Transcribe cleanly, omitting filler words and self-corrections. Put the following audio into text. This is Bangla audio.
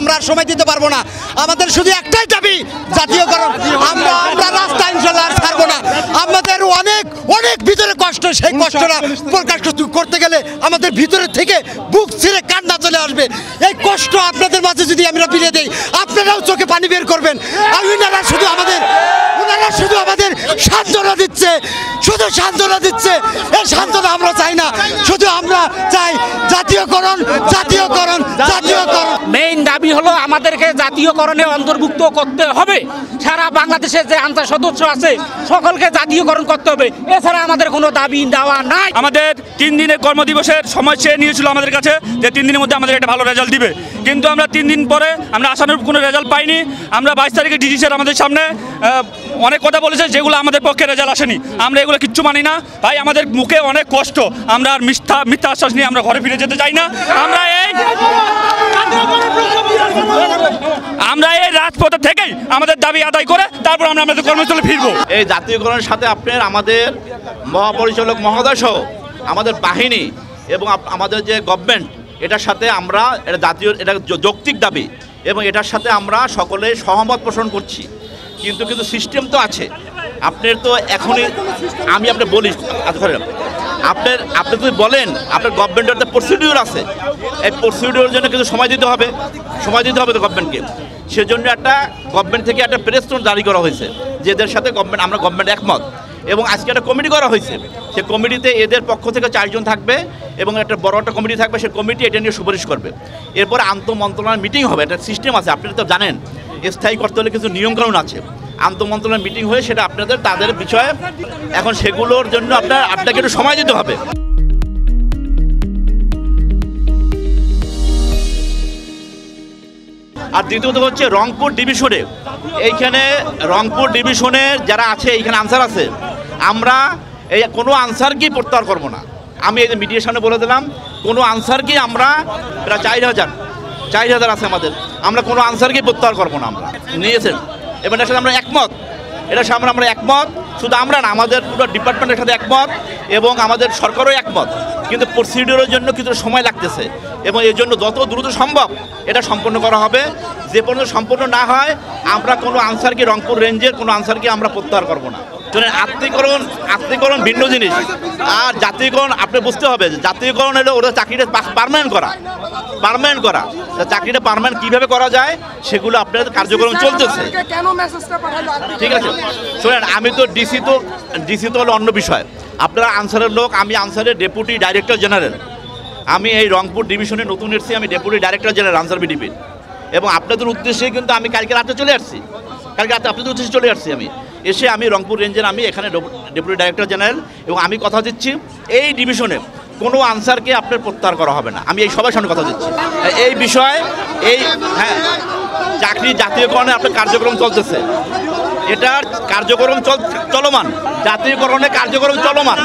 আমরা আর সময় দিতে পারবো না। আমাদের শুধু একটাই দাবি, জাতীয়করণ। আমরা রাস্তা ইনশাল্লাহ আর ছাড়বো না। আমাদের অনেক অনেক ভিতরে কষ্ট, সেই কষ্টটা প্রকাশ করতে গেলে আমাদের ভিতরে থেকে বুক ছিঁড়ে কান্না চলে আসবে। এই কষ্ট আপনাদের মাঝে যদি আমরা ফিরে দেই, আপনারাও চোখে পানি বের করবেন। আর ওনারা শুধু আমাদের সান্ত্বনা দিচ্ছে, শুধু সান্ত্বনা দিচ্ছে। এই সান্ত্বনা আমরা চাই না, শুধু আমরা চাই জাতীয়করণ, জাতীয়করণ, জাতীয়করণ। মেইন দাবি হলো আমাদেরকে জাতীয়করণে অন্তর্ভুক্ত করতে হবে। সারা বাংলাদেশের যে আনসার সদস্য আছে সকলকে জাতীয়করণ করতে হবে, এছাড়া আমাদের কোনো দাবি দেওয়া নাই। আমাদের 3 দিনের কর্মদিবসের সময় চেয়ে নিয়েছিল আমাদের কাছে যে 3 দিনের মধ্যে আমাদের একটা ভালো রেজাল্ট দিবে, কিন্তু আমরা 3 দিন পরে আমরা আশানুরূপ কোনো রেজাল্ট পাইনি। আমরা 22 তারিখে ডিজি স্যার আমাদের সামনে অনেক কথা বলেছে যেগুলো আমাদের পক্ষে রেজাল্ট আসেনি। আমরা এগুলো কিচ্ছু মানি না ভাই, আমাদের মুখে অনেক কষ্ট। আমরা আর মিথ্যা আশ্বাস নিয়ে আমরা ঘরে ফিরে যেতে চাই না। আমরা এই রাজপথে থেকেই আমাদের দাবি আদায় করে তারপর আমরা আমাদের কর্মস্থলে ফিরবো। এই জাতীয়করণের সাথে আপনার আমাদের মহাপরিচালক মহোদয় সহ আমাদের বাহিনী এবং আমাদের যে গভর্নমেন্ট, এটার সাথে আমরা এটা এটা যৌক্তিক দাবি এবং এটার সাথে আমরা সকলে সহমত পোষণ করছি। কিন্তু সিস্টেম তো আছে আপনার, তো এখনই আমি আপনি বলি আপনি যদি বলেন আপনার গভর্নমেন্টের একটা প্রসিডিউর আছে, এই প্রসিডিউরের জন্য কিছু সময় দিতে হবে তো গভর্নমেন্টকে। সেজন্য একটা গভর্নমেন্ট থেকে একটা প্রেস নোট জারি করা হয়েছে যে এদের সাথে আমরা গভর্নমেন্ট একমত, এবং আজকে একটা কমিটি করা হয়েছে। সে কমিটিতে এদের পক্ষ থেকে 4 জন থাকবে এবং একটা বড় একটা কমিটি থাকবে। সেই কমিটি এটা নিয়ে সুপারিশ করবে। এরপরে আন্তঃমন্ত্রণালয় মিটিং হবে, একটা সিস্টেম আছে, আপনারা তো জানেন স্থায়ী করতে হলে কিছু নিয়মকানুন আছে। আন্তঃমন্ত্রণালয় মিটিং হয়ে সেটা তাদের বিষয়ে এখন সেগুলোর জন্য আপনাকে একটু সময় দিতে হবে। আর দ্বিতীয়ত হচ্ছে রংপুর ডিভিশনে, এইখানে রংপুর ডিভিশনের যারা আছে এইখানে আনসার আছে, আমরা এই কোনো আনসারকেই প্রত্যাহার করবো না। আমি এই যে মিডিয়ার সামনে বলে দিলাম, কোনো আনসারকেই আমরা প্রায় 4,000 আছে আমাদের, আমরা কোনো আনসারকেই প্রত্যাহার করবো না। আমরা নিয়েছেন এবং এটার সাথে আমরা একমত, এটার সামনে আমরা একমত। শুধু আমরা না, আমাদের পুরো ডিপার্টমেন্টের সাথে একমত এবং আমাদের সরকারও একমত। কিন্তু প্রসিডিওরের জন্য কিছু সময় লাগতেছে এবং এই জন্য যত দ্রুত সম্ভব এটা সম্পন্ন করা হবে। যে পর্যন্ত সম্পন্ন না হয় আমরা কোনো আনসারকে, রংপুর রেঞ্জের কোনো আনসারকে আমরা প্রত্যাহার করবো না। আত্মীকরণ ভিন্ন জিনিস, আর জাতীয়করণ আপনি বুঝতে হবে। জাতীয়করণ হলো ওরা চাকরিটা পার্মানেন্ট করা। চাকরিটা পার্মানেন্ট কীভাবে করা যায় সেগুলো আপনাদের কার্যক্রম চলতেছে। ঠিক আছে, শোনেন, আমি তো ডিসি তো হলো অন্য বিষয়। আপনারা আনসারের লোক, আমি আনসারের ডেপুটি ডাইরেক্টর জেনারেল। আমি এই রংপুর ডিভিশনে নতুন এসেছি, আমি ডেপুটি ডাইরেক্টর জেনারেল আনসার বিডিপির। এবং আপনাদের উদ্দেশ্যে কিন্তু আমি কালকে রাতে চলে আসছি, আপনাদের উদ্দেশ্যে চলে আসছি। আমি রংপুর রেঞ্জের, আমি এখানে ডেপুটি ডাইরেক্টর জেনারেল, এবং আমি কথা দিচ্ছি এই ডিভিশনে কোনো আনসারকে আপনার প্রত্যাহার করা হবে না। আমি এই সবার সামনে কথা দিচ্ছি এই বিষয়ে। চাকরি জাতীয়করণে আপনার কার্যক্রম চলতেছে, এটার কার্যক্রম চলমান, জাতীয়করণে কার্যক্রম চলমান।